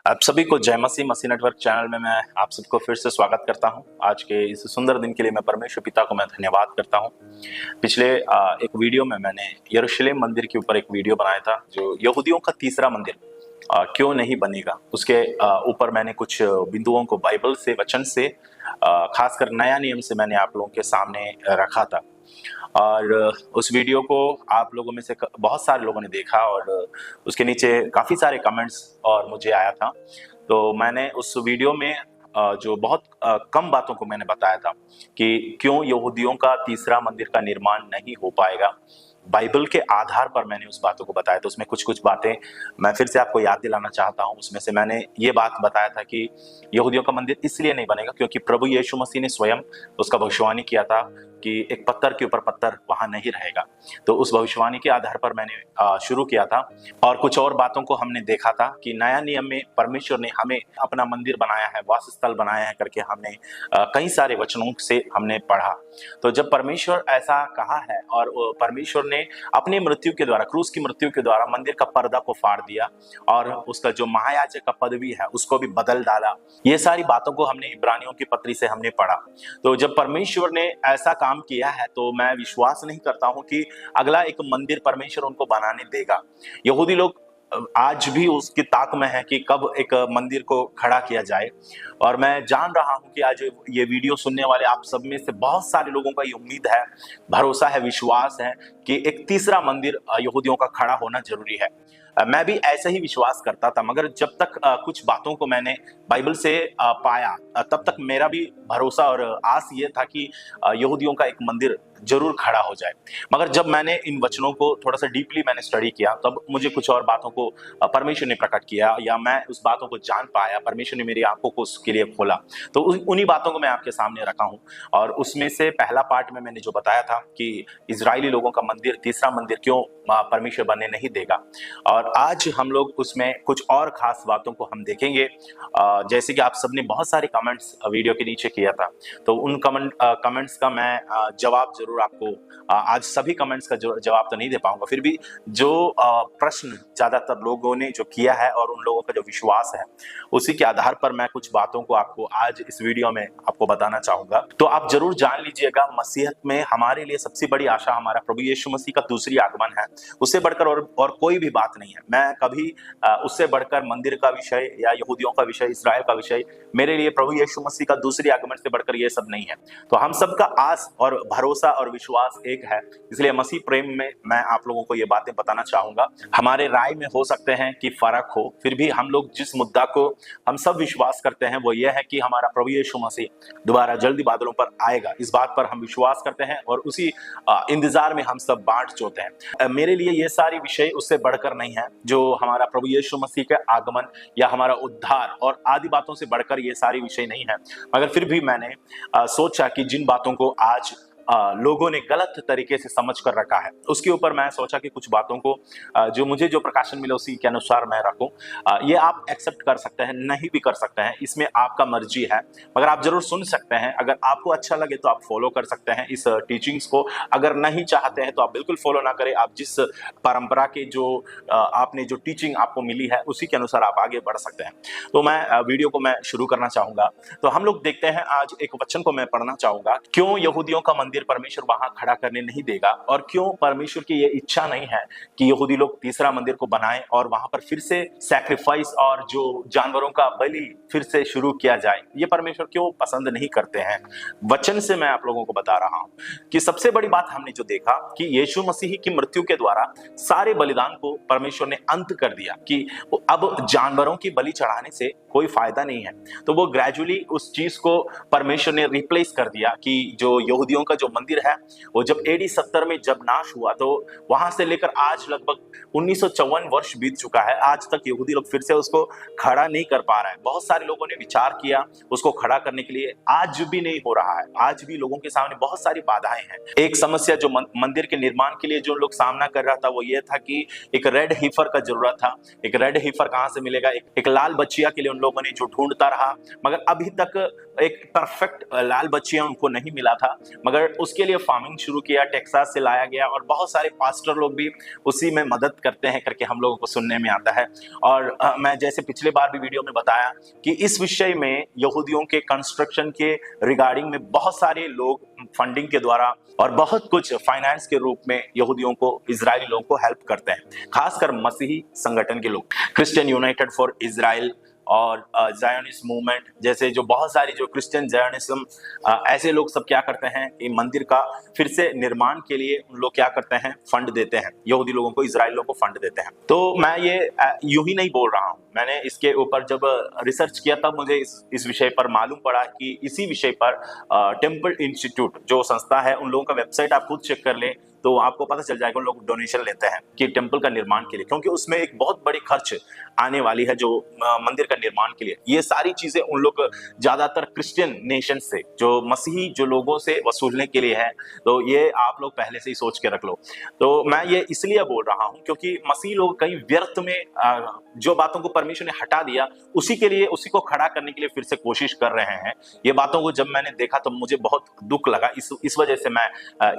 आप सभी को जय मसीह मसीह नेटवर्क चैनल में मैं आप सबको फिर से स्वागत करता हूं। आज के इस सुंदर दिन के लिए मैं परमेश्वर पिता को मैं धन्यवाद करता हूं। पिछले एक वीडियो में मैंने यरूशलेम मंदिर के ऊपर एक वीडियो बनाया था, जो यहूदियों का तीसरा मंदिर क्यों नहीं बनेगा, उसके ऊपर मैंने कुछ बिंदुओं को बाइबल से, वचन से, खासकर नया नियम से मैंने आप लोगों के सामने रखा था। और उस वीडियो को आप लोगों में से बहुत सारे लोगों ने देखा और उसके नीचे काफ़ी सारे कमेंट्स और मुझे आया था। तो मैंने उस वीडियो में जो बहुत कम बातों को मैंने बताया था कि क्यों यहूदियों का तीसरा मंदिर का निर्माण नहीं हो पाएगा, बाइबल के आधार पर मैंने उस बातों को बताया। तो उसमें कुछ कुछ बातें मैं फिर से आपको याद दिलाना चाहता हूं। उसमें से मैंने ये बात बताया था कि यहूदियों का मंदिर इसलिए नहीं बनेगा क्योंकि प्रभु यीशु मसीह ने स्वयं उसका भविष्यवाणी किया था कि एक पत्थर के ऊपर पत्थर वहां नहीं रहेगा। तो उस भविष्यवाणी के आधार पर मैंने शुरू किया था। और कुछ और बातों को हमने देखा था कि नया नियम में परमेश्वर ने हमें अपना मंदिर बनाया है, वासस्थल बनाया है करके हमने कई सारे वचनों से हमने पढ़ा। तो जब परमेश्वर ऐसा कहा है और परमेश्वर ने अपनी मृत्यु के द्वारा, क्रूस की मृत्यु के द्वारा मंदिर का पर्दा को फाड़ दिया और उसका जो महायाजक का पदवी है उसको भी बदल डाला, ये सारी बातों को हमने इब्रानियों की पत्री से हमने पढ़ा। तो जब परमेश्वर ने ऐसा काम किया है तो मैं विश्वास नहीं करता हूं कि अगला एक मंदिर परमेश्वर उनको बनाने देगा। यहूदी लोग आज भी उसकी ताक में है कि कब एक मंदिर को खड़ा किया जाए। और मैं जान रहा हूं कि आज ये वीडियो सुनने वाले आप सब में से बहुत सारे लोगों का ये उम्मीद है, भरोसा है, विश्वास है कि एक तीसरा मंदिर यहूदियों का खड़ा होना जरूरी है। मैं भी ऐसा ही विश्वास करता था, मगर जब तक कुछ बातों को मैंने बाइबल से पाया तब तक मेरा भी भरोसा और आस ये था कि यहूदियों का एक मंदिर जरूर खड़ा हो जाए। मगर जब मैंने इन वचनों को थोड़ा सा डीपली मैंने स्टडी किया तब मुझे कुछ और बातों को परमेश्वर ने प्रकट किया, या मैं उस बातों को जान पाया। परमेश्वर ने मेरी आंखों को उसके लिए खोला। तो उन्हीं बातों को मैं आपके सामने रखा हूं। और उसमें से पहला पार्ट में मैंने जो बताया था कि इजरायली लोगों का मंदिर, तीसरा मंदिर क्यों परमेश्वर बनने नहीं देगा। और आज हम लोग उसमें कुछ और खास बातों को हम देखेंगे। जैसे कि आप सबने बहुत सारे कमेंट्स वीडियो के नीचे किया था, तो उन कमेंट्स का मैं जवाब जरूर आपको आज सभी कमेंट्स का जवाब तो नहीं दे पाऊंगा, फिर भी जो प्रश्न ज्यादातर लोगों ने जो किया है और उन लोगों का जो विश्वास है उसी के आधार पर मैं कुछ बातों को आपको आज इस वीडियो में आपको बताना चाहूंगा। तो आप जरूर जान लीजिएगा, मसीहत में हमारे लिए सबसे बड़ी आशा हमारा प्रभु यीशु मसीह का दूसरी आगमन है। उससे बढ़कर और कोई भी बात नहीं है। मैं कभी उससे बढ़कर मंदिर का विषय या यहूदियों का विषय, इस्राएल का विषय, मेरे लिए प्रभु यीशु मसीह का दूसरी आगमन से बढ़कर ये सब नहीं है। तो हम सबका आस और भरोसा और विश्वास एक है, इसलिए मसीह प्रेम में मैं आप लोगों को ये बातें बताना चाहूंगा। हमारे राय में हो सकते हैं कि फर्क हो, फिर भी हम लोग जिस मुद्दा को हम सब विश्वास करते हैं वो ये है कि हमारा प्रभु यीशु मसीह दोबारा जल्दी बादलों पर आएगा। इस बात पर हम विश्वास करते हैं और उसी इंतजार में हम सब बाट जोते हैं। मेरे लिए ये सारी विषय उससे बढ़कर नहीं है। जो हमारा प्रभु यीशु मसीह के आगमन या हमारा उद्धार और आदि बातों से बढ़कर ये सारी विषय नहीं है, मगर फिर भी मैंने सोचा कि जिन बातों को आज लोगों ने गलत तरीके से समझ कर रखा है उसके ऊपर मैं सोचा कि कुछ बातों को जो मुझे जो प्रकाशन मिला उसी के अनुसार मैं रखूं। ये आप एक्सेप्ट कर सकते हैं, नहीं भी कर सकते हैं, इसमें आपका मर्जी है, मगर आप जरूर सुन सकते हैं। अगर आपको अच्छा लगे तो आप फॉलो कर सकते हैं इस टीचिंग्स को, अगर नहीं चाहते हैं तो आप बिल्कुल फॉलो ना करें। आप जिस परंपरा के जो आपने जो टीचिंग आपको मिली है उसी के अनुसार आप आगे बढ़ सकते हैं। तो मैं वीडियो को मैं शुरू करना चाहूंगा। तो हम लोग देखते हैं, आज एक वचन को मैं पढ़ना चाहूंगा, क्यों यहूदियों का मंदिर परमेश्वर वहां खड़ा करने नहीं देगा और क्यों परमेश्वर की ये इच्छा नहीं है कि यहूदी लोग तीसरा मंदिर को बनाएं और वहां पर फिर से सैक्रिफाइस और जो जानवरों का बलि फिर से शुरू किया जाए। ये परमेश्वर क्यों पसंद नहीं करते हैं। वचन से मैं आप लोगों को बता रहा हूं कि सबसे बड़ी बात हमने जो देखा कि यीशु मसीह की मृत्यु के द्वारा सारे बलिदान को परमेश्वर ने अंत कर दिया कि अब जानवरों की बलि चढ़ाने से कोई फायदा नहीं है। तो वो ग्रेजुअली उस चीज को परमेश्वर ने रिप्लेस कर दिया कि जो यहूदियों का जो मंदिर है वो जब AD 70 में जब नाश हुआ तो वहां से लेकर आज लगभग 1954 वर्ष बीत चुका है, आज तक यहूदी लोग फिर से उसको खड़ा नहीं कर पा रहे हैं। बहुत सारे लोगों ने विचार किया उसको खड़ा करने के लिए, आज भी नहीं हो रहा है। आज भी लोगों के सामने बहुत सारी बाधाएं हैं। एक समस्या जो मंदिर के निर्माण के लिए जो लोग सामना कर रहा था वो ये था कि एक रेड हीफर का जरूरत था। एक रेड हीफर कहां से मिलेगा, एक लाल बच्चिया के लिए उन लोगों ने जो ढूंढता रहा, मगर अभी तक एक परफेक्ट लाल बच्चियां उनको नहीं मिला था, मगर उसके लिए फार्मिंग शुरू किया, टेक्सास से लाया गया और बहुत सारे पास्टर लोग भी उसी में मदद करते हैं करके हम लोगों को सुनने में आता है। और मैं जैसे पिछले बार भी वीडियो में बताया कि इस विषय में यहूदियों के कंस्ट्रक्शन के रिगार्डिंग में बहुत सारे लोग फंडिंग के द्वारा और बहुत कुछ फाइनेंस के रूप में यहूदियों को, इजरायली लोगों को हेल्प करते हैं, खासकर मसीही संगठन के लोग, क्रिश्चियन यूनाइटेड फॉर इजराइल और जायोनिस्ट मूवमेंट जैसे जो बहुत सारी जो क्रिश्चियन जायोनिज्म, ऐसे लोग सब क्या करते हैं कि मंदिर का फिर से निर्माण के लिए उन लोग क्या करते हैं, फंड देते हैं, यहूदी लोगों को, इजराइल लोगों को फंड देते हैं। तो मैं ये यूं ही नहीं बोल रहा हूं, मैंने इसके ऊपर जब रिसर्च किया तब मुझे इस विषय पर मालूम पड़ा कि इसी विषय पर टेम्पल इंस्टीट्यूट जो संस्था है, उन लोगों का वेबसाइट आप खुद चेक कर ले तो आपको पता चल जाएगा उन लोग डोनेशन लेते हैं कि टेम्पल का निर्माण के लिए, क्योंकि उसमें एक बहुत बड़ी खर्च आने वाली है जो मंदिर का निर्माण के लिए। ये सारी चीजें उन लोग ज्यादातर क्रिश्चियन नेशन से, जो मसीही जो लोगों से वसूलने के लिए है। तो ये आप लोग पहले से ही सोच के रख लो। तो मैं ये इसलिए बोल रहा हूं क्योंकि मसीही लोग कहीं व्यर्थ में जो बातों को परमेश्वर ने हटा दिया उसी के लिए, उसी को खड़ा करने के लिए फिर से कोशिश कर रहे हैं। ये बातों को जब मैंने देखा तो मुझे बहुत दुख लगा, इस वजह से मैं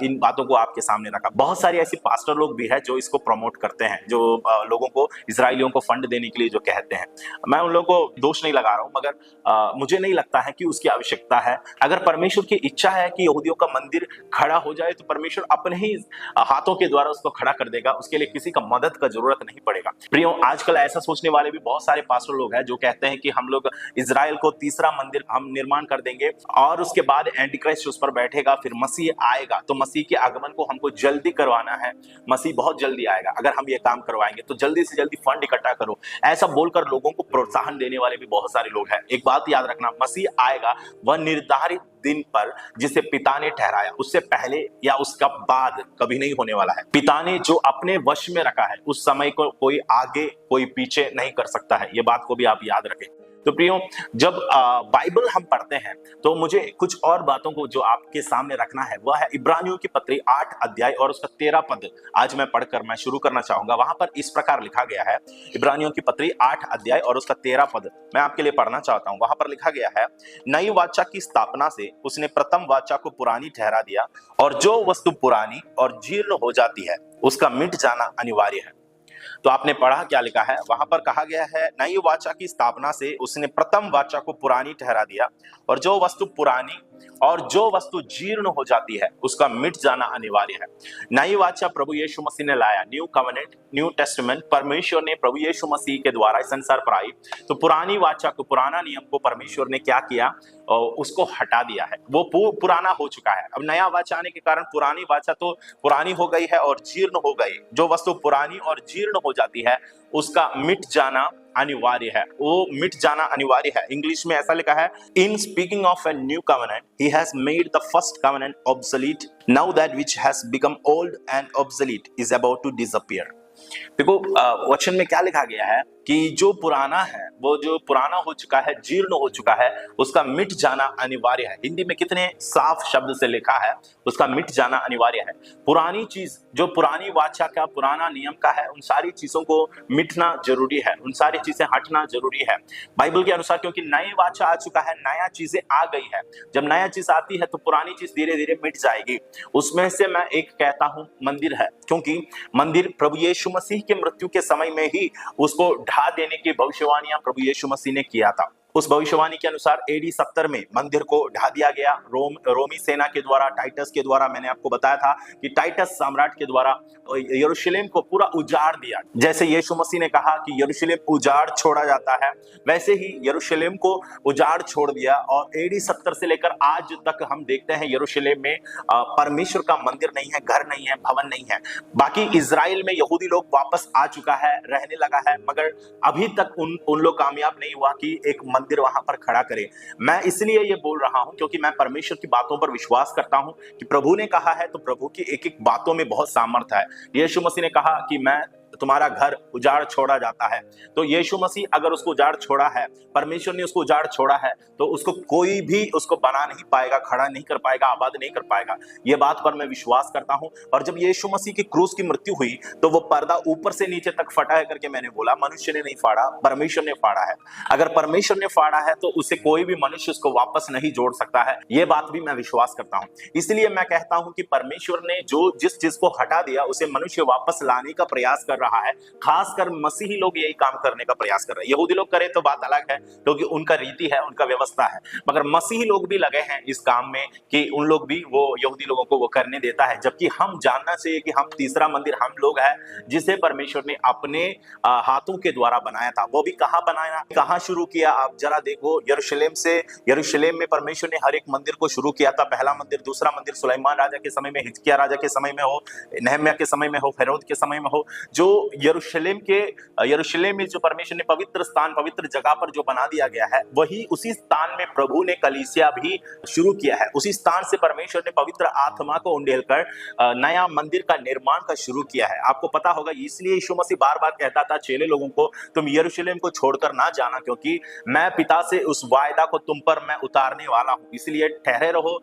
इन बातों को आपके सामने रखा। बहुत सारी ऐसी पास्टर लोग भी है जो इसको प्रमोट करते हैं, जो लोगों को, इजरायलियों को फंड देने के लिए जो कहते हैं। मैं उन लोगों को दोष नहीं लगा रहा हूं, मगर मुझे नहीं लगता है कि उसकी आवश्यकता है। अगर परमेश्वर की इच्छा है कि यहूदियों का मंदिर खड़ा हो जाए तो परमेश्वर अपने ही हाथों के द्वारा उसको खड़ा कर देगा, उसके लिए किसी का मदद का जरूरत नहीं पड़ेगा। प्रियो, आजकल ऐसा सोचने वाले भी बहुत सारे पास्टर लोग हैं जो कहते हैं कि हम लोग इजराइल को तीसरा मंदिर हम निर्माण कर देंगे और उसके बाद एंटीक्राइस्ट उस पर बैठेगा, फिर मसीह आएगा, तो मसीह के आगमन को हमको जल्दी करवाना है, मसीह बहुत जल्दी आएगा, अगर हम ये काम करवाएंगे तो जल्दी से जल्दी फंड इकट्ठा करो। ऐसा बोलकर लोगों को प्रोत्साहन देने वाले भी बहुत सारे लोग हैं। एक बात याद रखना, मसीह आएगा वह निर्धारित दिन पर जिसे पिता ने ठहराया, उससे पहले या उसका बाद कभी नहीं होने वाला है। पिता ने जो अपने वश में रखा है उस समय को कोई आगे कोई पीछे नहीं कर सकता है, ये बात को भी आप याद रखें। तो प्रियो, जब बाइबल हम पढ़ते हैं तो मुझे कुछ और बातों को जो आपके सामने रखना है वह है इब्रानियों की पत्री 8 अध्याय और उसका 13 पद। आज मैं पढ़कर मैं शुरू करना चाहूंगा। वहां पर इस प्रकार लिखा गया है, इब्रानियों की पत्री 8 अध्याय और उसका 13 पद मैं आपके लिए पढ़ना चाहता हूं। वहां पर लिखा गया है, नई वाचा की स्थापना से उसने प्रथम वाचा को पुरानी ठहरा दिया, और जो वस्तु पुरानी और जीर्ण हो जाती है उसका मिट जाना अनिवार्य है। तो आपने पढ़ा क्या लिखा है, वहां पर कहा गया है, नई वाचा की स्थापना से उसने प्रथम वाचा को पुरानी ठहरा दिया, और जो वस्तु पुरानी और जो वस्तु जीर्ण हो जाती है उसका मिट जाना अनिवार्य है। नई वाचा प्रभु यीशु मसीह ने लाया, न्यू कवेनेंट, न्यू टेस्टामेंट परमेश्वर ने प्रभु यीशु मसीह के द्वारा इस संसार पर आई। तो पुरानी वाचा को, पुराना नियम को परमेश्वर ने क्या किया, उसको हटा दिया है, वो पुराना हो चुका है। अब नया वाचा आने के कारण पुरानी वाचा तो पुरानी हो गई है और जीर्ण हो गई। जो वस्तु पुरानी और जीर्ण हो जाती है उसका मिट जाना अनिवार्य है, वो मिट जाना अनिवार्य है। इंग्लिश में ऐसा लिखा है, in speaking of a new covenant he has made the first covenant obsolete, now that which has become old and obsolete is about to disappear. देखो, वचन में क्या लिखा गया है कि जो पुराना है, वो जो पुराना हो चुका है, जीर्ण हो चुका है, उसका मिट जाना अनिवार्य है। हिंदी में कितने साफ शब्द से लिखा है, उसका मिट जाना अनिवार्य है। पुरानी चीज, जो पुरानी वाचा का, पुराना नियम का है, उन सारी चीजों को मिटना जरूरी है, उन सारी चीजें हटना जरूरी है बाइबल के अनुसार, क्योंकि नई वाचा आ चुका है, नया चीजें आ गई है। जब नया चीज आती है तो पुरानी चीज धीरे धीरे मिट जाएगी। उसमें से मैं एक कहता हूं मंदिर है, क्योंकि मंदिर प्रभु यीशु मसीह के मृत्यु के समय में ही उसको ढा देने की भविष्यवाणियां प्रभु यीशु मसीह ने किया था। उस भविष्यवाणी के अनुसार AD 70 में मंदिर को ढा दिया गया, रोमी सेना के द्वारा, टाइटस के द्वारा। मैंने आपको बताया था कि टाइटस सम्राट के द्वारा यरूशलेम को पूरा उजाड़ दिया। जैसे यीशु मसीह ने कहा कि यरूशलेम उजाड़ छोड़ा जाता है, वैसे ही यरूशलेम को उजाड़ छोड़ दिया। और AD 70 से लेकर आज तक हम देखते हैं यरूशलेम में परमेश्वर का मंदिर नहीं है, घर नहीं है, भवन नहीं है। बाकी इजराइल में यहूदी लोग वापस आ चुका है, रहने लगा है, मगर अभी तक उन लोग कामयाब नहीं हुआ कि एक मंदिर वहां पर खड़ा करे। मैं इसलिए ये बोल रहा हूं क्योंकि मैं परमेश्वर की बातों पर विश्वास करता हूं कि प्रभु ने कहा है तो प्रभु की एक एक बातों में बहुत सामर्थ्य है। यीशु मसीह ने कहा कि मैं तुम्हारा घर उजाड़ छोड़ा जाता है। तो यीशु मसीह अगर उसको उजाड़ छोड़ा है, परमेश्वर ने उसको उजाड़ छोड़ा है, तो उसको कोई भी उसको बना नहीं पाएगा, खड़ा नहीं कर पाएगा, आबाद नहीं कर पाएगा। ये बात पर मैं विश्वास करता हूं। और जब यीशु मसीह की क्रूस की मृत्यु हुई तो वो पर्दा ऊपर से नीचे तक फटा है करके मैंने बोला, मनुष्य ने नहीं फाड़ा, परमेश्वर ने फाड़ा है। अगर परमेश्वर ने फाड़ा है तो उसे कोई भी मनुष्य उसको वापस नहीं जोड़ सकता है। ये बात भी मैं विश्वास करता हूं। इसलिए मैं कहता हूं कि परमेश्वर ने जो जिस चीज को हटा दिया उसे मनुष्य वापस लाने का प्रयास कर रहा है। खासकर मसीही लोग यही काम करने का प्रयास कर रहे हैं। यहूदी लोग करें तो बात अलग है, क्योंकि उनका रीति है, उनका व्यवस्था है, मगर मसीही लोग भी लगे हैं इस काम में कि उन लोग भी वो यहूदी लोगों को वो करने देता है। जबकि हम जानना चाहिए कि हम तीसरा मंदिर हम लोग हैं, जिसे परमेश्वर ने अपने हाथों के द्वारा बनाया था। वो भी कहां बनाया, कहां शुरू किया, आप जरा देखो। यरूशलेम में परमेश्वर ने हर एक मंदिर को शुरू किया था। पहला मंदिर, दूसरा मंदिर सुलेमान राजा के समय में, हिजकिय्याह राजा के समय में हो, नहम्याह के समय में हो, हेरोद के समय में हो, जो यरूशलेम में जो परमेश्वर ने पवित्र स्थान, पवित्र जगह पर जो बना दिया गया है, वही उसी स्थान में प्रभु ने कलीसिया भी शुरू किया है। उसी स्थान से परमेश्वर ने पवित्र आत्मा को उंडेलकर नया मंदिर का निर्माण का शुरू किया है। आपको पता होगा, इसलिए यीशु मसीह बार बार कहता था चेले लोगों को, तुम यरूशलेम को छोड़कर ना जाना, क्योंकि मैं पिता से उस वायदा को तुम पर मैं उतारने वाला हूं, इसलिए ठहरे रहो,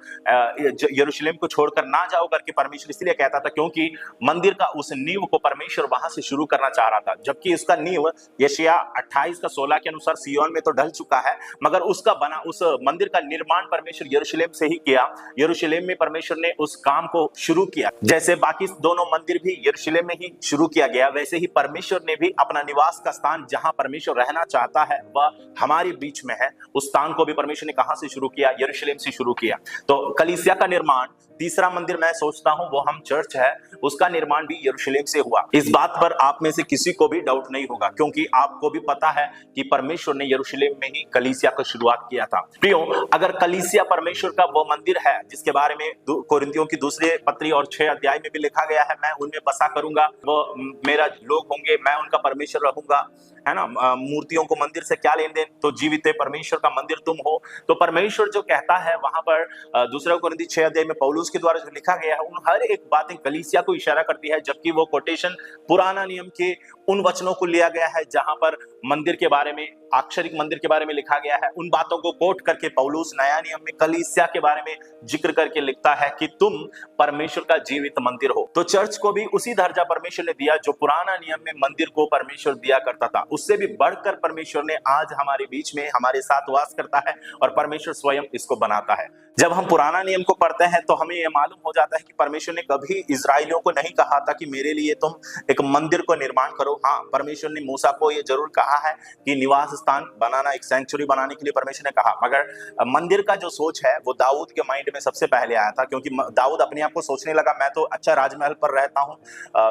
यरूशलेम को छोड़कर ना जाओ करके परमेश्वर इसलिए कहता था, क्योंकि मंदिर का उस नींव को परमेश्वर वहां से शुरू करना चाह रहा था। जबकि उसका नींव यशायाह 28:16 के अनुसार सिय्योन में तो ढल चुका है, मगर उसका बना उस मंदिर का निर्माण परमेश्वर यरूशलेम से ही किया। यरूशलेम में परमेश्वर ने उस काम को शुरू किया। जैसे बाकी दोनों मंदिर भी यरूशलेम में ही शुरू किया गया, वैसे ही परमेश्वर ने भी अपना निवास का स्थान, जहां परमेश्वर रहना चाहता है, वह हमारे बीच में है, उस स्थान को भी परमेश्वर ने कहां से शुरू किया, यरूशलेम से शुरू किया। तो कलीसिया का निर्माण, तीसरा मंदिर मैं सोचता हूं वो हम चर्च है, उसका निर्माण भी यरूशलेम से हुआ। इस बात पर आप में से किसी को भी डाउट नहीं होगा, क्योंकि आपको भी पता है कि परमेश्वर ने यरूशलेम में ही कलीसिया का शुरुआत किया था। प्रियो, अगर कलीसिया परमेश्वर का वो मंदिर है जिसके बारे में कोरिन्थियों की दूसरी पत्री और 6 अध्याय में भी लिखा गया है, मैं उनमें बसा करूंगा, वो मेरा लोग होंगे, मैं उनका परमेश्वर रहूंगा, है ना। मूर्तियों को मंदिर से क्या लेन देन, तो जीवित परमेश्वर का मंदिर तुम हो। तो परमेश्वर जो कहता है वहां पर दूसरा कोरिन्थी 6 अध्याय में पौलुस के द्वारा जो लिखा गया है, उन हर एक बातें कलीसिया को इशारा करती है। जबकि वो कोटेशन पुराना नियम के उन वचनों को लिया गया है जहां पर मंदिर के बारे में, आक्षरिक मंदिर के बारे में लिखा गया है। उन बातों को कोट करके पौलुस नया नियम में कलीसिया के बारे में जिक्र करके लिखता है कि तुम परमेश्वर का जीवित मंदिर हो। तो चर्च को भी उसी दर्जा परमेश्वर ने दिया जो पुराना नियम में मंदिर को परमेश्वर दिया करता था। उससे भी बढ़कर परमेश्वर ने आज हमारे बीच में हमारे साथ वास करता है और परमेश्वर स्वयं इसको बनाता है। जब हम पुराना नियम को पढ़ते हैं तो हमें यह मालूम हो जाता है कि परमेश्वर ने कभी इजराइलियों को नहीं कहा था कि मेरे लिए तुम एक मंदिर को निर्माण करो। हाँ, परमेश्वर ने मूसा को यह जरूर कहा है कि निवास स्थान बनाना, एक सेंचुरी बनाने के लिए परमेश्वर ने कहा, मगर मंदिर का जो सोच है वो दाऊद के माइंड में सबसे पहले आया था, क्योंकि दाऊद अपने आप को सोचने लगा मैं तो अच्छा राजमहल पर रहता हूँ,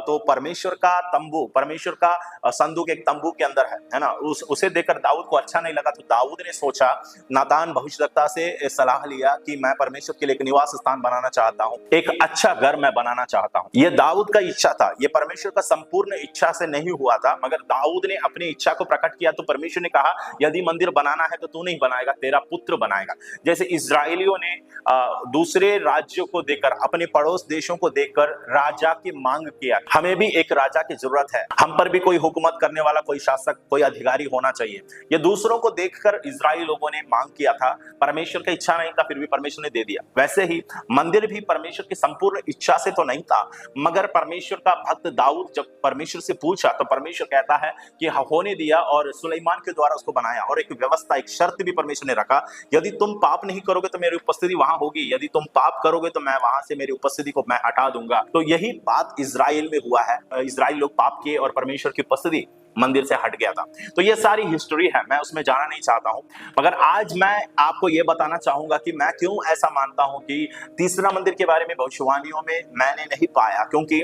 तो परमेश्वर का तंबू, परमेश्वर का संदूक एक तंबू के अंदर है ना, उसे देखकर दाऊद को अच्छा नहीं लगा। तो दाऊद ने सोचा, नातान भविष्यद्वक्ता से सलाह लिया कि मैं परमेश्वर के लिए एक निवास स्थान बनाना चाहता हूँ, एक अच्छा घर मैं बनाना चाहता हूँ। यह दाऊद का इच्छा था, यह परमेश्वर का संपूर्ण इच्छा से नहीं हुआ था, मगर दाऊद ने अपनी इच्छा को प्रकट किया। तो परमेश्वर ने कहा यदि मंदिर बनाना है तो तू नहीं बनाएगा, तेरा पुत्र बनाएगा। जैसे इजराइलियों ने दूसरे राज्यों को देखकर, अपने पड़ोस देशों को देखकर राजा की मांग किया, हमें भी एक राजा की जरूरत है, हम पर भी कोई हुकूमत करने वाला, कोई शासक, कोई अधिकारी होना चाहिए। ये दूसरों को देखकर इजराइल लोगों ने मांग किया था, परमेश्वर की इच्छा नहीं था, फिर भी परमेश्वर ने दे दिया। वैसे ही मंदिर भी परमेश्वर की संपूर्ण इच्छा से तो नहीं था, मगर परमेश्वर का भक्त दाऊद जब परमेश्वर से पूछा तो परमेश्वर कहता है कि होने दिया और सुलेमान के द्वारा उसको बनाया। और एक व्यवस्था, एक शर्त भी परमेश्वर ने रखा, यदि तुम पाप नहीं करोगे तो मेरी उपस्थिति वहां होगी, यदि तुम पाप करोगे तो मैं वहां से मेरी उपस्थिति को मैं हटा दूंगा। तो यही बात इजराइल में हुआ है, इजराइल लोग पाप किए और परमेश्वर की उपस्थिति मंदिर से हट गया था। तो ये सारी हिस्ट्री है, मैं उसमें जाना नहीं चाहता हूं, मगर आज मैं आपको ये बताना चाहूंगा कि मैं क्यों ऐसा मानता हूं कि तीसरा मंदिर के बारे में भविष्यवाणियों में मैंने नहीं पाया। क्योंकि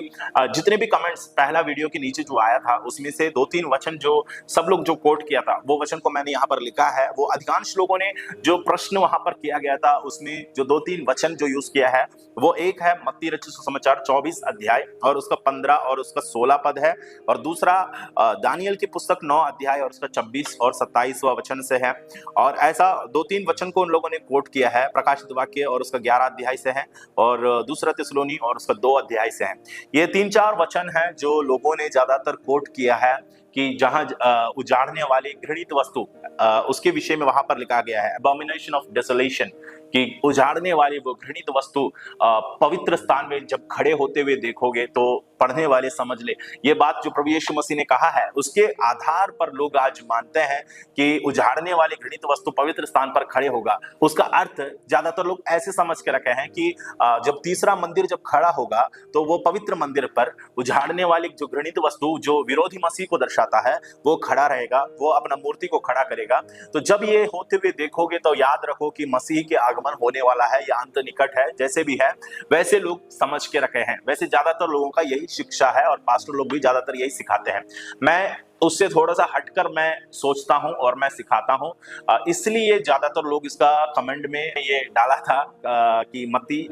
जितने भी कमेंट्स पहला वीडियो के नीचे जो आया था उसमें से 2-3 वचन जो सब लोग जो कोट किया था, वो वचन को मैंने यहाँ पर लिखा है। वो अधिकांश लोगों ने जो प्रश्न वहां पर किया गया था उसमें जो 2-3 वचन जो यूज किया है, वो एक है मत्ती रचित सुसमाचार 24 अध्याय और उसका 15 और उसका 16 पद है, और दूसरा दानियल की पुस्तक 9 अध्याय और उसका 26 और 27वां वचन से है, और ऐसा 2-3 वचन को उन लोगों ने कोट किया है। प्रकाशित वाक्य और उसका 11 अध्याय से है, और दूसरा थिस्सलुनी और उसका 2 अध्याय से है। ये 3-4 वचन है जो लोगों ने ज्यादातर कोट किया है कि जहां उजाड़ने वाली घृणित वस्तु उसके विषय में वहां पर लिखा गया है, अबॉमिनेशन ऑफ डेसोलेशन, कि उजाड़ने वाली वो घृणित वस्तु पवित्र स्थान में जब खड़े होते हुए देखोगे तो पढ़ने वाले समझ ले, ये बात जो प्रभु यीशु मसीह ने कहा है उसके आधार पर लोग आज मानते हैं कि उजाड़ने वाली घृणित वस्तु पवित्र स्थान पर खड़े होगा। उसका अर्थ ज्यादातर लोग ऐसे समझ के रखे हैं कि जब तीसरा मंदिर जब खड़ा होगा तो वो पवित्र मंदिर पर उजाड़ने वाली जो घृणित वस्तु जो विरोधी मसीह को दर्शाता है वो खड़ा रहेगा, वो अपना मूर्ति को खड़ा करेगा। तो जब ये होते हुए देखोगे तो याद रखो कि मसीह के आगमन होने वाला है या अंत निकट है। जैसे भी है वैसे लोग समझ के रखे हैं, वैसे ज्यादातर लोगों का यही शिक्षा है और पास्टर लोग भी ज्यादातर यही सिखाते हैं। मैं उससे थोड़ा सा हटकर मैं सोचता हूं और मैं सिखाता हूं, इसलिए ज्यादातर लोग इसका कमेंट में ये डाला था कि मत्ती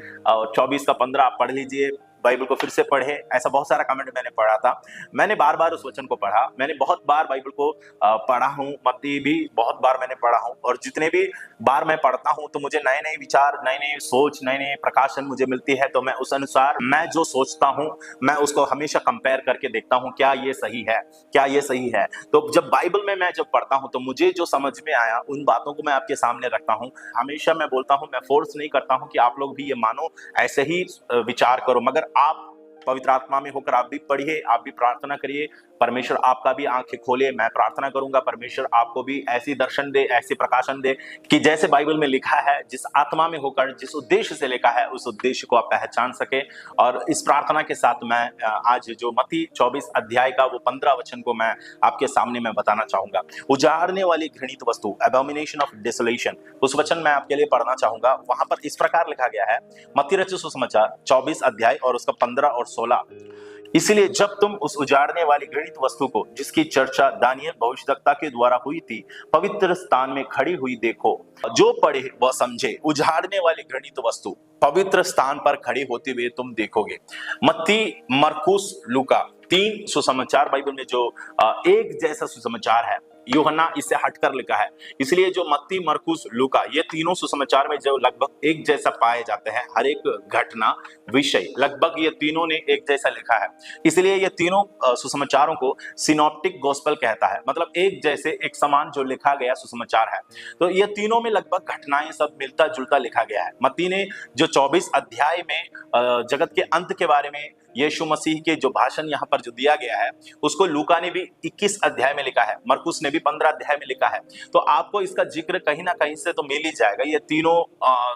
24 का 15 आप पढ़ लीजिए, बाइबल को फिर से पढ़े। ऐसा बहुत सारा कमेंट मैंने पढ़ा था। मैंने बार बार उस वचन को पढ़ा, मैंने बहुत बार बाइबल को पढ़ा हूँ, मत्ती भी बहुत बार मैंने पढ़ा हूँ, और जितने भी बार मैं पढ़ता हूँ तो मुझे नए नए विचार, नई नई सोच, नए नए प्रकाशन मुझे मिलती है। तो मैं उस अनुसार मैं जो सोचता हूँ मैं उसको हमेशा कंपेयर करके देखता हूँ क्या ये सही है, क्या ये सही है। तो जब बाइबल में मैं जब पढ़ता हूँ तो मुझे जो समझ में आया उन बातों को मैं आपके सामने रखता हूँ। हमेशा मैं बोलता हूँ, मैं फोर्स नहीं करता हूँ कि आप लोग भी ये मानो, ऐसे ही विचार करो, मगर आप पवित्र आत्मा में होकर आप भी पढ़िए, आप भी प्रार्थना करिए, परमेश्वर आपका भी आंखें खोले। मैं प्रार्थना करूंगा परमेश्वर आपको भी ऐसी दर्शन दे, ऐसी प्रकाशन दे कि जैसे बाइबल में लिखा है, जिस आत्मा में होकर जिस उद्देश्य से लिखा है उस उद्देश्य को आप पहचान सके। और इस प्रार्थना के साथ मैं आज जो मत्ती 24 अध्याय का वो 15 वचन को मैं आपके सामने मैं बताना चाहूंगा। उजाड़ने वाली घृणित वस्तु, एबॉमिनेशन ऑफ डेसोलेशन, उस वचन मैं आपके लिए पढ़ना चाहूंगा। वहां पर इस प्रकार लिखा गया है, मत्ती रचित सुसमाचार 24 अध्याय और उसका 15 और 16। इसलिए जब तुम उस उजाड़ने वाली घृणित वस्तु को, जिसकी चर्चा दानियल भविष्यद्वक्ता के द्वारा हुई थी, पवित्र स्थान में खड़ी हुई देखो, जो पढ़े वह समझे। उजाड़ने वाली घृणित वस्तु पवित्र स्थान पर खड़ी होते हुए तुम देखोगे। मत्ती, मरकुस, लूका 3 सुसमाचार बाइबल में जो एक जैसा सुसमाचार है, यूहन्ना इससे हटकर लिखा है। इसलिए जो मत्ती, मरकुस, लूका ये तीनों सुसमाचार में जो लगभग एक जैसा पाए जाते हैं, हर एक घटना, विषय लगभग ये तीनों ने एक जैसा लिखा है। इसलिए ये तीनों सुसमाचारों को सिनॉप्टिक गॉस्पेल कहता है, मतलब एक जैसे, एक समान जो लिखा गया सुसमाचार है। तो ये तीनों में लगभग घटनाएं सब मिलता जुलता लिखा गया है। मत्ती ने जो 24 अध्याय में जगत के अंत के बारे में यीशु मसीह के जो भाषण यहाँ पर जो दिया गया है उसको लूका ने भी 21 अध्याय में लिखा है, मरकुस ने भी 15 अध्याय में लिखा है। तो आपको इसका जिक्र कहीं ना कहीं से तो मिल ही जाएगा ये तीनों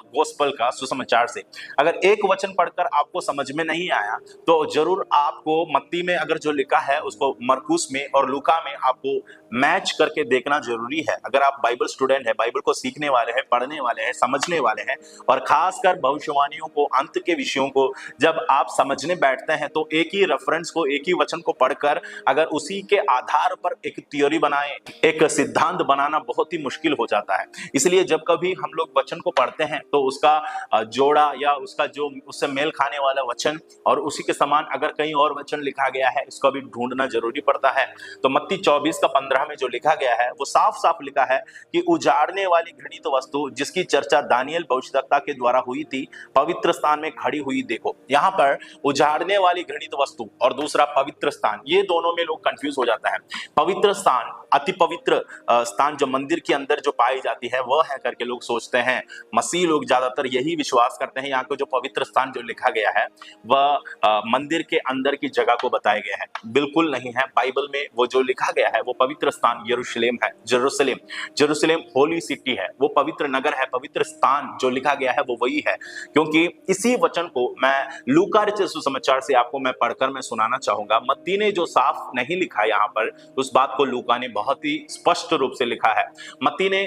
गोस्पेल का सुसमाचार से। अगर एक वचन पढ़कर आपको समझ में नहीं आया तो जरूर आपको मत्ती में अगर जो लिखा है उसको मरकुस में और लूका में आपको मैच करके देखना जरूरी है। अगर आप बाइबल स्टूडेंट है, बाइबल को सीखने वाले हैं, पढ़ने वाले हैं, समझने वाले हैं, और खासकर भविष्यवाणियों को, अंत के विषयों को जब आप समझने बैठते हैं तो एक ही रेफरेंस को, एक ही वचन को पढ़कर अगर उसी के आधार पर एक थ्योरी बनाए, एक सिद्धांत बनाना बहुत ही मुश्किल हो जाता है। इसलिए जब कभी हम लोग वचन को पढ़ते हैं तो उसका जोड़ा या उसका जो उससे मेल खाने वाला वचन और उसी के समान अगर कहीं और वचन लिखा गया है इसको भी ढूंढना जरूरी पड़ता है। तो मत्ती 24 का 15 में जो लिखा गया है वो साफ साफ लिखा है कि उजाड़ने वाली घृणित वस्तु, जिसकी चर्चा दानियल भविष्यद्वक्ता के द्वारा हुई थी, पवित्र स्थान में खड़ी हुई देखो। यहाँ पर उजाड़ने वाली घृणित वस्तु और दूसरा पवित्र स्थान, ये दोनों में लोग कंफ्यूज हो जाता है। पवित्र स्थान, अति पवित्र स्थान जो मंदिर के अंदर जो पाई जाती है वह है करके लोग सोचते हैं। मसीह लोग ज्यादातर यही विश्वास करते हैं। यहाँ को जो पवित्र स्थान जो लिखा गया है वह मंदिर के अंदर की जगह को बताया गया है, बिल्कुल नहीं है। बाइबल में वो जो लिखा गया है वो पवित्र स्थान यरूशलेम है, जेरूशलेम, जेरूशलेम होली सिटी है, वो पवित्र नगर है। पवित्र स्थान जो लिखा गया है वो वही है, क्योंकि इसी वचन को मैं लूका रचित सुसमाचार से आपको मैं पढ़कर मैं सुनाना चाहूंगा। मत्ती ने जो साफ नहीं लिखा यहाँ पर, उस बात को लूका ने बहुत ही स्पष्ट रूप से लिखा है। मत्ती ने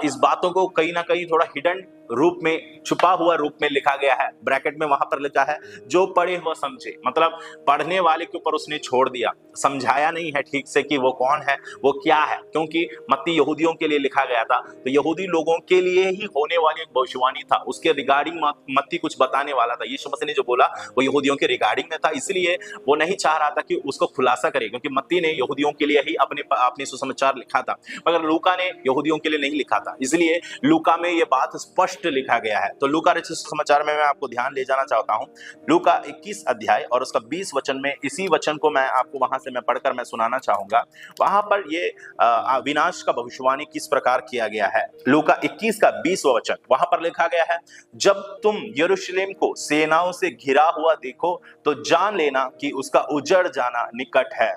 इस बातों को कहीं ना कहीं थोड़ा हिडन रूप में, छुपा हुआ रूप में लिखा गया है। ब्रैकेट में वहां पर लिखा है जो पढ़े वह समझे, मतलब पढ़ने वाले के ऊपर उसने छोड़ दिया, समझाया नहीं है ठीक से कि वो कौन है, वो क्या है, क्योंकि मत्ती यहूदियों के लिए लिखा गया था, तो यहूदी लोगों के लिए ही होने वाली एक भविष्यवाणी था, उसके रिगार्डिंग मत्ती कुछ बताने वाला था। यीशु मसीह ने जो बोला वो यहूदियों के रिगार्डिंग में था, इसलिए वो नहीं चाह रहा था कि उसको खुलासा करे, क्योंकि मत्ती ने यहूदियों के लिए ही अपने सुसमाचार लिखा था, मगर लूका ने यहूदियों के लिए नहीं लिखा था, इसलिए लूका में ये बात स्पष्ट लिखा गया है। तो लूका रचित सुसमाचार में मैं आपको ध्यान ले जाना चाहता हूं, लूका 21 अध्याय और उसका 20 वचन में, इसी वचन को मैं आपको वहां से मैं पढ़कर मैं सुनाना चाहूंगा। वहां पर ये विनाश का भविष्यवाणी किस प्रकार किया गया है। लूका 21 का 20वां वचन, वहां पर लिखा गया है, जब तुम यरूशलेम को सेनाओं से घिरा हुआ देखो तो जान लेना कि उसका उजड़ जाना निकट है।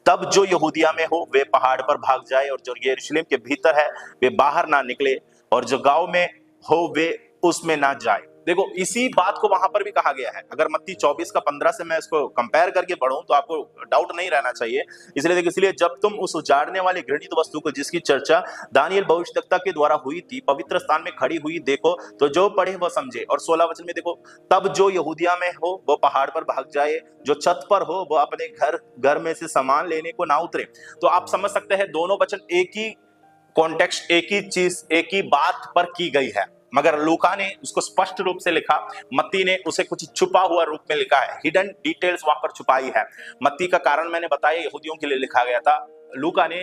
तब जो यहूदिया में हो वे पहाड़ पर भाग जाए, और जो यरूशलेम के भीतर है वे बाहर ना निकले, और जो गांव में हो वे उसमें ना जाए। देखो, इसी बात को वहां पर भी कहा गया है। अगर मत्ती 24 का 15 से मैं इसको कंपेयर करके पढ़ूं तो आपको डाउट नहीं रहना चाहिए। इसलिए देखो, इसलिए जब तुम उस उजाड़ने वाली घृणित वस्तु को, जिसकी चर्चा दानियेल भविष्यद्वक्ता के द्वारा हुई थी, पवित्र स्थान में खड़ी हुई देखो तो जो पढ़े वह समझे। और 16 वचन में देखो, तब जो यहूदिया में हो वो पहाड़ पर भाग जाए, जो छत पर हो वो अपने घर में से सामान लेने को ना उतरे। तो आप समझ सकते हैं दोनों वचन एक ही कॉन्टेक्स्ट, एक ही चीज, एक ही बात पर की गई है, मगर लूका ने उसको स्पष्ट रूप से लिखा, मत्ती ने उसे कुछ छुपा हुआ रूप में लिखा है, हिडन डिटेल्स वहां पर छुपाई है। मत्ती का कारण मैंने बताया यहूदियों के लिए लिखा गया था, लूका ने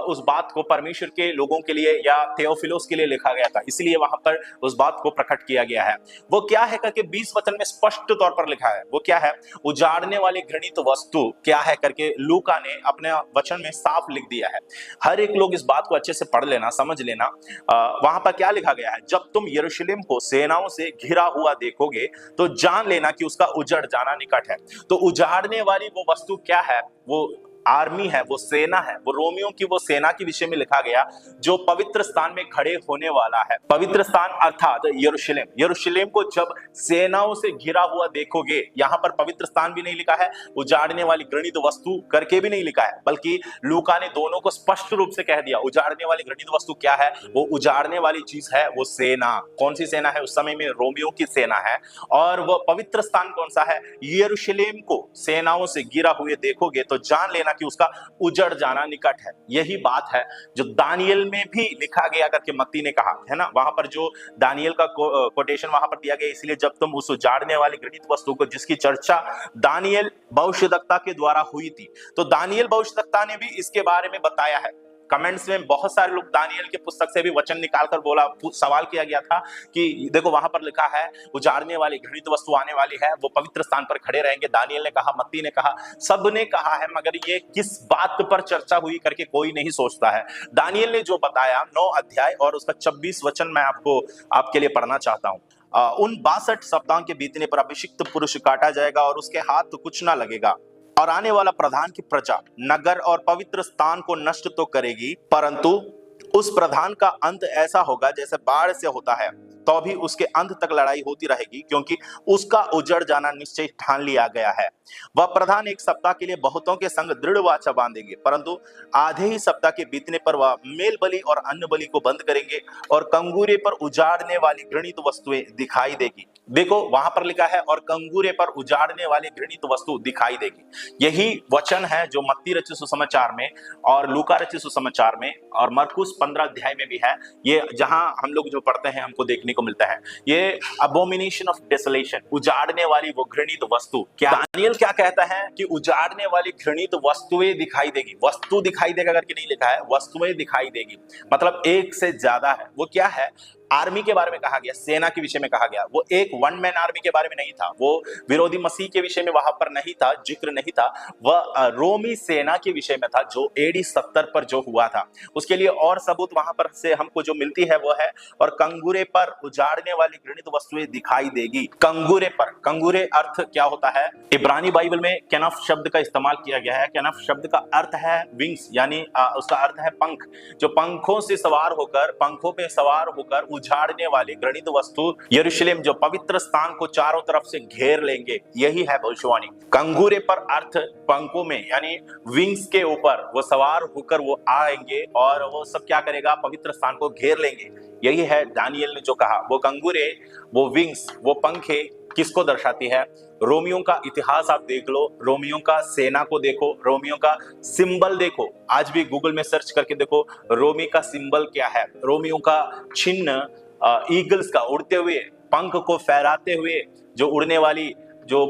उस बात को परमेश्वर के लोगों के लिए या थियोफिलोस के लिए लिखा गया था, इसलिए वहां पर उस बात को प्रकट किया गया है। वो क्या है करके 20 वचन में स्पष्ट तौर पर लिखा है, वो क्या है, उजाड़ने वाली घृणित वस्तु क्या है करके लूका ने अपने वचन में साफ लिख दिया है। हर एक लोग इस बात को अच्छे से पढ़ लेना, समझ लेना। वहां पर क्या लिखा गया है, जब तुम यरूशलेम को सेनाओं से घिरा हुआ देखोगे तो जान लेना कि उसका उजड़ जाना निकट है। तो उजाड़ने वाली वो वस्तु क्या है, वो आर्मी है, वो सेना है, वो रोमियो की वो सेना के विषय में लिखा गया जो पवित्र स्थान में खड़े होने वाला है। पवित्र स्थान अर्थात यरूशलेम, यरूशलेम को जब सेनाओं से घिरा हुआ देखोगे, यहां पर पवित्र स्थान भी नहीं लिखा है, उजाड़ने वाली घृणित वस्तु करके भी नहीं लिखा है, बल्कि लूका ने दोनों को स्पष्ट रूप से कह दिया। उजाड़ने वाली घृणित वस्तु क्या है, वो उजाड़ने वाली चीज है, वो सेना। कौन सी सेना है, उस समय में रोमियो की सेना है। और वो पवित्र स्थान कौन सा है, यरूशलेम को सेनाओं से घिरा हुए देखोगे तो जान लेना कि उसका उजड़ जाना निकट है। यही बात है जो दानियेल में भी लिखा गया करके मत्ती ने कहा है ना, वहां पर जो दानियेल का कोटेशन वहां पर दिया गया, इसलिए जब तुम उस उजाड़ने वाली घृणित वस्तु को, जिसकी चर्चा दानियेल भविष्यद्वक्ता के द्वारा हुई थी, तो दानियेल भविष्यद्वक्ता ने भी इसके बारे में बताया है। कमेंट्स में बहुत सारे लोग दानियेल की पुस्तक से भी वचन निकालकर बोला, सवाल किया गया था कि देखो वहां पर लिखा है उजाड़ने वाली घृणित वस्तु आने वाली है, वो पवित्र स्थान पर खड़े रहेंगे। दानियेल ने कहा, मत्ती ने कहा, सब ने कहा है, मगर ये किस बात पर चर्चा हुई करके कोई नहीं सोचता है। दानियेल ने जो बताया 9 अध्याय और उसका 26 वचन मैं आपके लिए पढ़ना चाहता हूं। उन 62 सप्ताह के बीतने पर अभिषिक्त पुरुष काटा जाएगा और उसके हाथ कुछ ना लगेगा, और आने वाला प्रधान की प्रजा नगर और पवित्र स्थान को नष्ट तो करेगी, परंतु उस प्रधान का अंत ऐसा होगा जैसे बाढ़ से होता है, तो भी उसके अंत तक लड़ाई होती रहेगी, क्योंकि उसका उजड़ जाना निश्चय ठान लिया गया है। वह प्रधान 1 सप्ताह के लिए बहुतों के संग दृढ़ वाचा बांधेंगे, परंतु आधे ही सप्ताह के बीतने पर वह मेल बलि और अन्न बलि को बंद करेंगे, और कंगूरे पर उजाड़ने वाली घृणित वस्तुएं दिखाई देगी। देखो वहां पर लिखा है, और कंगूरे पर उजाड़ने वाली घृणित वस्तु दिखाई देगी। यही वचन है जो मत्ती रचित सुसमाचार में और लूका रचित सुसमाचार में और मरकुस 15 अध्याय में भी है। ये जहां हम लोग जो पढ़ते हैं हमको देखने को मिलता है, ये अबोमिनेशन ऑफ डेसोलेशन, उजाड़ने वाली वो घृणित वस्तु। क्या दानियेल क्या कहता है कि उजाड़ने वाली घृणित वस्तुएं दिखाई देगी। वस्तु दिखाई देगा करके नहीं लिखा है, वस्तुएं दिखाई देगी, मतलब एक से ज्यादा है। वो क्या है, आर्मी के बारे में कहा गया, सेना के विषय में कहा गया। वो एक वन मैन आर्मी के बारे में नहीं था, वो विरोधी मसीह के विषय में वहां पर नहीं था, जिक्र नहीं था। वह रोमी सेना के विषय में था जो AD 70 पर जो हुआ था। उसके लिए और सबूत वहां पर से हमको जो मिलती है वो है, और कंगूरे पर उजाड़ने वाली घृणित वस्तुएं दिखाई देगी। कंगूरे पर, कंगूरे अर्थ क्या होता है, इब्रानी बाइबल में केनफ शब्द का इस्तेमाल किया गया है। केनफ शब्द का अर्थ है विंग्स, यानी उसका अर्थ है पंख। जो पंखों से सवार होकर, पंखों पे सवार होकर उजाड़ने वाली घृणित वस्तु यरूशलेम जो पवित्र स्थान को चारों तरफ से घेर लेंगे, यही है भविष्यवाणी। कंगूरे पर अर्थ पंखों में यानी विंग्स के ऊपर वो सवार होकर वो आएंगे और वो सब क्या करेगा, पवित्र स्थान को घेर लेंगे। यही है दानियल ने जो कहा। वो कंगूरे, वो विंग्स, वो पंखे किसको दर्शाती है? रोमियों का इतिहास आप देख लो, रोमियों का सेना को देखो, रोमियों का सिंबल देखो। आज भी गूगल में सर्च करके देखो रोमी का सिंबल क्या है। रोमियों का चिन्ह ईगल्स का, उड़ते हुए पंख को फहराते हुए जो उड़ने वाली जो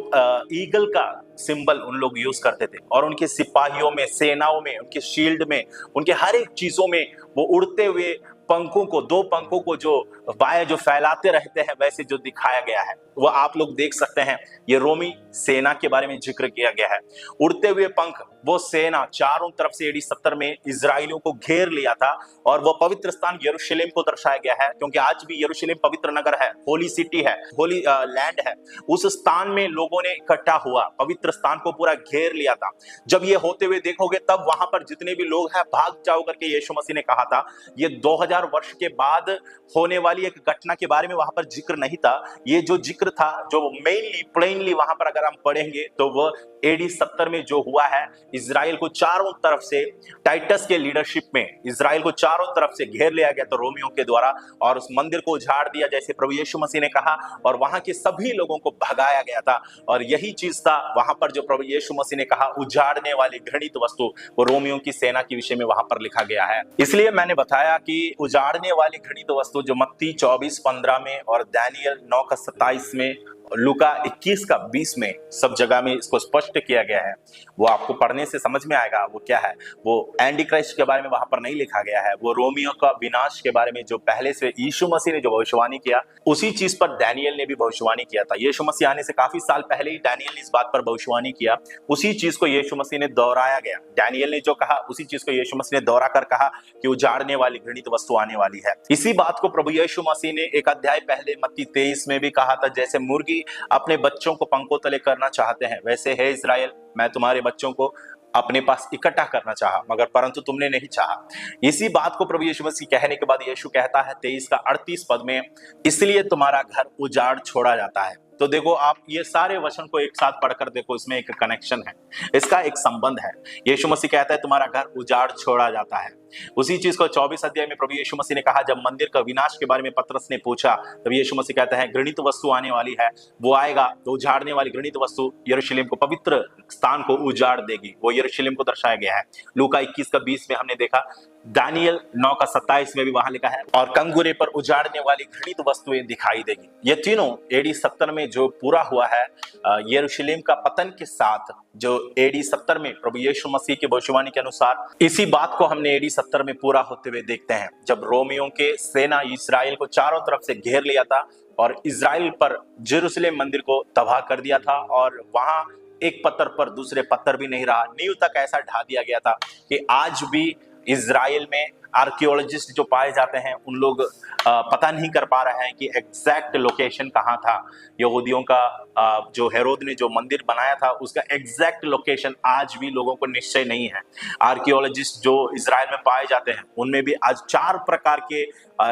ईगल का सिंबल उन लोग यूज करते थे। और उनके सिपाहियों में, सेनाओं में, उनके शील्ड में, उनके हर एक चीजों में वो उड़ते हुए पंखों को, दो पंखों को जो बाएं जो फैलाते रहते हैं, वैसे जो दिखाया गया है वो आप लोग देख सकते हैं। ये रोमी सेना के बारे में जिक्र किया गया है। उड़ते हुए पंख, वो सेना चारों तरफ से AD 70 में इजराइलियों को घेर लिया था। और वो पवित्र स्थान यरूशलेम को दर्शाया गया है, क्योंकि आज भी यरूशलेम पवित्र नगर है, होली सिटी है, होली लैंड है। उस स्थान में लोगों ने इकट्ठा हुआ, पवित्र स्थान को पूरा घेर लिया था। जब ये होते हुए देखोगे तब वहां पर जितने भी लोग हैं भाग जाओ करके यीशु मसीह ने कहा था। ये 2000 वर्ष के बाद होने वाली एक घटना के बारे में वहां पर जिक्र नहीं था। ये जो जिक्र था, जो मेनली प्लेनली वहां पर अगर हम पढ़ेंगे तो वो AD 70 में जो हुआ है, इजराइल को चारों तरफ से टाइटस के लीडरशिप में इजराइल को चारों तरफ से घेर लिया गया था रोमियों के द्वारा, और उस मंदिर को उजाड़ दिया जैसे प्रभु यीशु मसीह ने कहा, और वहां के सभी लोगों को भगाया गया था। और यही चीज था वहां पर जो प्रभु यीशु मसीह ने कहा, उजाड़ने वाली घृणित वस्तु, वो रोमियों की सेना के विषय में वहां पर लिखा गया है। इसलिए मैंने बताया कि उजाड़ने वाली घृणित वस्तु जो मत्ती 24:15 में और दानियल 9:27 में, लूका 21:20 में, सब जगह में इसको स्पष्ट किया गया है। वो आपको पढ़ने से समझ में आएगा वो क्या है। वो एंटी क्राइस्ट के बारे में वहां पर नहीं लिखा गया है, वो रोमियो का विनाश के बारे में जो पहले से यीशु मसीह ने जो भविष्यवाणी किया, उसी चीज पर दानियल ने भी भविष्यवाणी किया था। यीशु मसीह आने से काफी साल पहले ही दानियल ने इस बात पर भविष्यवाणी किया। उसी चीज को यीशु मसीह ने दोहराया गया। दानियल ने जो कहा उसी चीज को यीशु मसीह ने दोहरा कर कहा कि उजाड़ने वाली घृणित वस्तु आने वाली है। इसी बात को प्रभु यीशु मसीह ने एक अध्याय पहले मत्ती 23 में भी कहा था, जैसे मुर्गी अपने बच्चों को पंखों तले करना चाहते हैं, वैसे है इजराइल, मैं तुम्हारे बच्चों को अपने पास इकट्ठा करना चाहा, मगर परंतु तुमने नहीं चाहा। इसी बात को प्रभु यीशु मसीह कहने के बाद यीशु कहता है 23:38 पद में, इसलिए तुम्हारा घर उजाड़ छोड़ा जाता है। तो देखो आप ये सारे वचन को एक साथ पढ़कर देखो, इसमें एक कनेक्शन है, इसका एक संबंध है। यीशु मसीह कहता है तुम्हारा घर उजाड़ छोड़ा जाता है। उसी चीज को 24 अध्याय में प्रभु यीशु मसीह ने कहा, जब मंदिर का विनाश के बारे में पतरस ने पूछा, तब यीशु मसीह कहता है घृणित वस्तु आने वाली है, वो आएगा तो उजाड़ने वाली घृणित वस्तु यरूशलेम को, पवित्र स्थान को उजाड़ देगी। वो यरूशलेम को दर्शाया गया है। लूका 21:20 में हमने देखा, दानियल 9:27 में भी वहां लिखा है, और कंगूरे पर उजाड़ने वाली घृणित वस्तुएं दिखाई देगी। ये तीनों AD 70 में जो पूरा हुआ है, यरूशलेम का पतन के साथ, जो AD 70 में प्रभु यीशु मसीह की भविष्यवाणी के अनुसार, इसी बात को हमने AD 70 में पूरा होते हुए देखते हैं, जब रोमियों के सेना इस्राएल को चारों तरफ से घेर लिया था और इस्राएल पर जेरूशलेम मंदिर को तबाह कर दिया था, और वहां एक पत्थर पर दूसरे पत्थर भी नहीं रहा, नींव तक ऐसा ढा दिया गया था कि आज भी इजराइल में आर्कियोलॉजिस्ट जो पाए जाते हैं, उन लोग पता नहीं कर पा रहे हैं कि एग्जैक्ट लोकेशन कहाँ था। यहूदियों का जो हेरोद ने जो मंदिर बनाया था, उसका एग्जैक्ट लोकेशन आज भी लोगों को निश्चय नहीं है। आर्कियोलॉजिस्ट जो इजराइल में पाए जाते हैं, उनमें भी आज 4 प्रकार के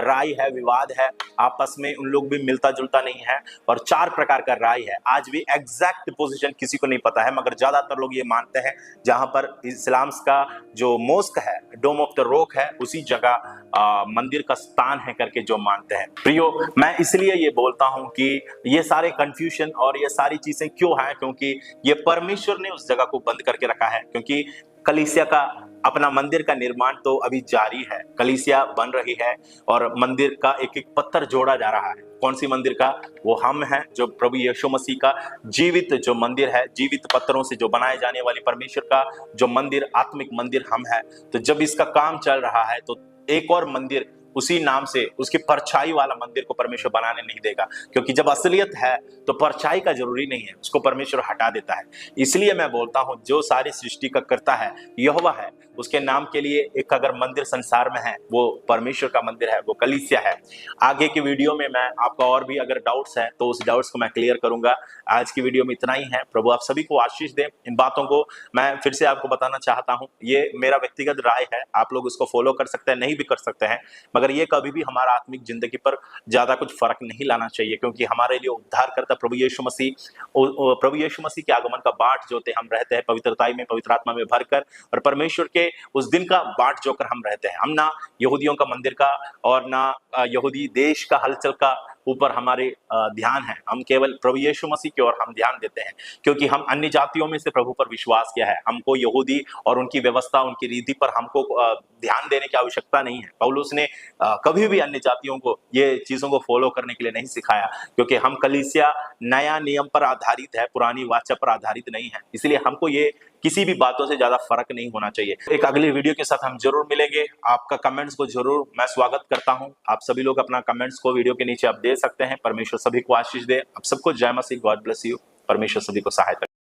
राय है, विवाद है, आपस में उन लोग भी मिलता जुलता नहीं है, और 4 प्रकार का राय है। आज भी एग्जैक्ट पोजीशन किसी को नहीं पता है, मगर ज्यादातर लोग ये मानते हैं जहां पर इस्लाम्स का जो मोस्क है, डोम ऑफ द रॉक है, उसी जगह मंदिर का स्थान है करके जो मानते हैं। प्रियो, मैं इसलिए ये बोलता हूं कि ये सारे कंफ्यूजन और ये सारी चीजें क्यों है, क्योंकि ये परमेश्वर ने उस जगह को बंद करके रखा है। क्योंकि कलीसिया का अपना मंदिर का निर्माण तो अभी जारी है, कलीसिया बन रही है और मंदिर का एक एक पत्थर जोड़ा जा रहा है। कौन सी मंदिर का? वो हम हैं, जो प्रभु यीशु मसीह का जीवित जो मंदिर है, जीवित पत्थरों से जो बनाए जाने वाली परमेश्वर का जो मंदिर, आत्मिक मंदिर हम है। तो जब इसका काम चल रहा है तो एक और मंदिर उसी नाम से, उसकी परछाई वाला मंदिर को परमेश्वर बनाने नहीं देगा, क्योंकि जब असलियत है तो परछाई का जरूरी नहीं है, उसको परमेश्वर हटा देता है। इसलिए मैं बोलता हूं, जो सारी सृष्टि का कर्ता है यहोवा है, उसके नाम के लिए एक अगर मंदिर संसार में है, वो परमेश्वर का मंदिर है, वो कलीसिया है। आगे की वीडियो में मैं आपका और भी अगर डाउट्स हैं तो उस डाउट्स को मैं क्लियर करूंगा। आज की वीडियो में इतना ही है। प्रभु आप सभी को आशीष दे। इन बातों को मैं फिर से आपको बताना चाहता हूं, ये मेरा व्यक्तिगत राय है, आप लोग उसको फॉलो कर सकते हैं, नहीं भी कर सकते हैं, मगर ये कभी भी हमारा आत्मिक जिंदगी पर ज्यादा कुछ फर्क नहीं लाना चाहिए, क्योंकि हमारे लिए उद्धार करता प्रभु यीशु मसीह के आगमन का बाट जोते हम रहते हैं पवित्रताई में, पवित्र आत्मा में भरकर, और परमेश्वर के उस दिन का बाट जोकर हम रहते हैं। हम ना यहूदियों का मंदिर का और ना यहूदी देश का हलचल का ऊपर हमारे ध्यान है। हम केवल प्रभु यीशु मसीह की ओर हम ध्यान देते हैं, क्योंकि हम अन्य जातियों में से प्रभु पर विश्वास किया है। हमको यहूदी और उनकी व्यवस्था, उनकी रीति पर हमको ध्यान देने की आवश्यकता नहीं है। पौलुस ने कभी भी अन्य जातियों को ये चीजों को फॉलो करने के लिए नहीं सिखाया, क्योंकि हम कलीसिया नया नियम पर आधारित है, पुरानी वाचा पर आधारित नहीं है। इसलिए हमको ये किसी भी बातों से ज्यादा फर्क नहीं होना चाहिए। एक अगली वीडियो के साथ हम जरूर मिलेंगे। आपका कमेंट्स को जरूर मैं स्वागत करता हूं। आप सभी लोग अपना कमेंट्स को वीडियो के नीचे आप दे सकते हैं। परमेश्वर सभी को आशीष दे। आप सबको जय मसीह, गॉड ब्लेस यू। परमेश्वर सभी को सहायता